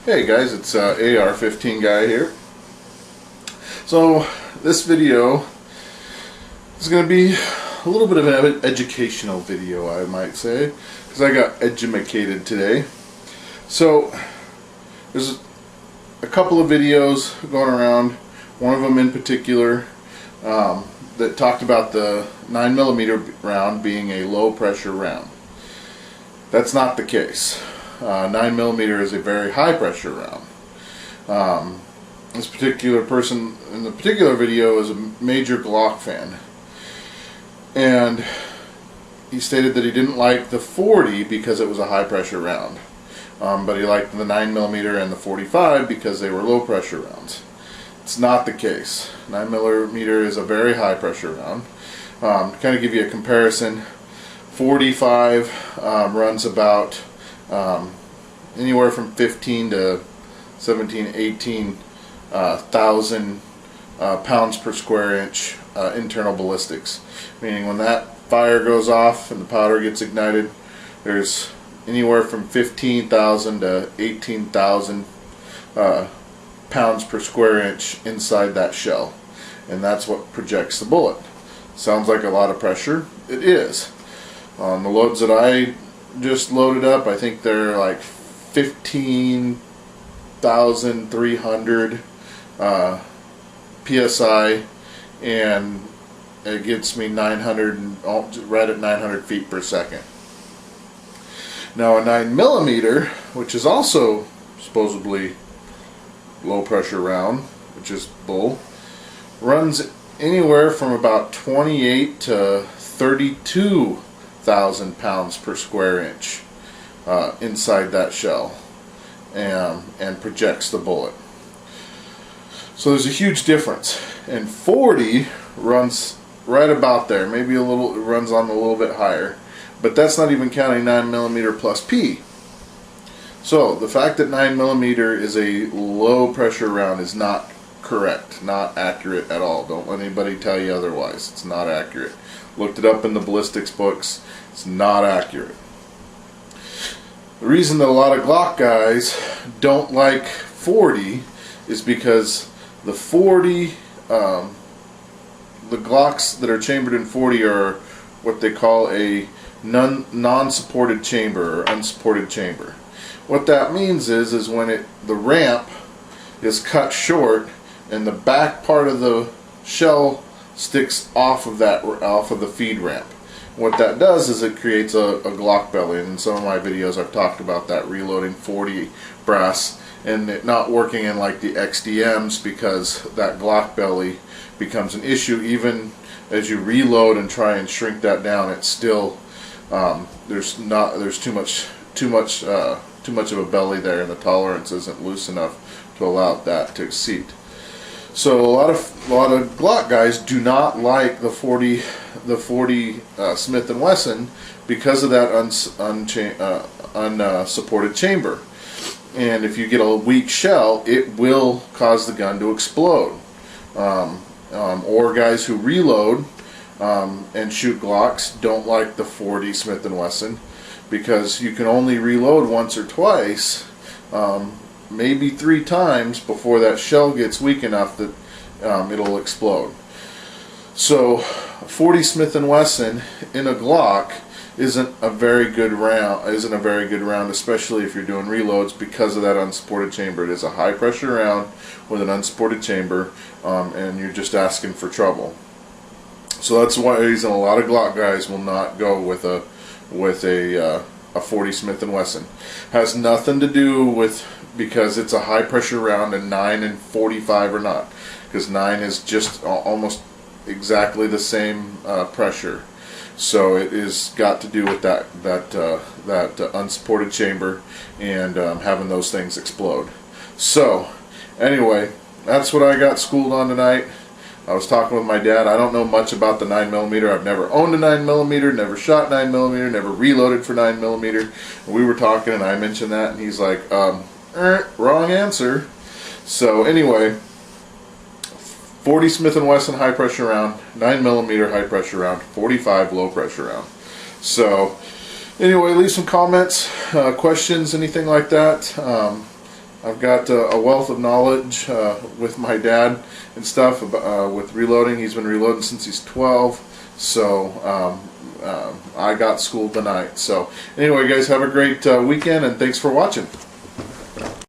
Hey guys, it's AR-15 guy here. So this video is going to be a little bit of an educational video, I might say, because I got edumacated today. So there's a couple of videos going around, one of them in particular that talked about the 9mm round being a low pressure round. That's not the case. 9mm is a very high pressure round. This particular person in the particular video is a major Glock fan, and he stated that he didn't like the 40 because it was a high pressure round, but he liked the 9mm and the 45 because they were low pressure rounds. It's not the case. 9mm is a very high pressure round. To kind of give you a comparison, 45 runs about anywhere from 15 to 17, 18 thousand pounds per square inch internal ballistics. Meaning when that fire goes off and the powder gets ignited, there's anywhere from 15,000 to 18,000 pounds per square inch inside that shell. And that's what projects the bullet. Sounds like a lot of pressure. It is. On the loads that I just loaded up, I think they're like 15,300 psi, and it gets me 900, right at 900 feet per second. Now a 9mm, which is also supposedly low pressure round, which is bull, runs anywhere from about 28 to 32,000 pounds per square inch inside that shell, and projects the bullet. So there's a huge difference, and 40 runs right about there, maybe a little, it runs on a little bit higher, but that's not even counting 9mm plus P. So the fact that 9mm is a low pressure round is not correct, not accurate at all. Don't let anybody tell you otherwise. It's not accurate. Looked it up in the ballistics books. It's not accurate. The reason that a lot of Glock guys don't like 40 is because the 40, the Glocks that are chambered in 40 are what they call a non-supported chamber or unsupported chamber. What that means is when the ramp is cut short and the back part of the shell sticks off of the feed ramp. What that does is it creates a Glock belly, and in some of my videos I've talked about that, reloading 40 brass and it not working in like the XDMs because that Glock belly becomes an issue. Even as you reload and try and shrink that down, it's still there's too much of a belly there, and the tolerance isn't loose enough to allow that to seat. So a lot of Glock guys do not like the 40 Smith & Wesson because of that unsupported chamber. And if you get a weak shell, it will cause the gun to explode. Or guys who reload and shoot Glocks don't like the 40 Smith & Wesson because you can only reload once or twice, maybe 3 times before that shell gets weak enough that it'll explode. So 40 Smith & Wesson in a Glock isn't a very good round, especially if you're doing reloads, because of that unsupported chamber. It is a high pressure round with an unsupported chamber, and you're just asking for trouble. So that's why reason a lot of Glock guys will not go with a 40 Smith & Wesson. Has nothing to do with because it's a high pressure round and 9 and 45 are not, because 9 is just almost exactly the same pressure. So it is got to do with that unsupported chamber and having those things explode. So anyway, that's what I got schooled on tonight. I was talking with my dad. I don't know much about the 9mm. I've never owned a 9mm, never shot 9mm, never reloaded for 9mm. And we were talking and I mentioned that and he's like, wrong answer. So anyway, 40 Smith & Wesson high pressure round, 9mm high pressure round, 45 low pressure round. So anyway, leave some comments, questions, anything like that. I've got a wealth of knowledge with my dad and stuff with reloading. He's been reloading since he's 12, so I got schooled tonight. So anyway, guys, have a great weekend, and thanks for watching.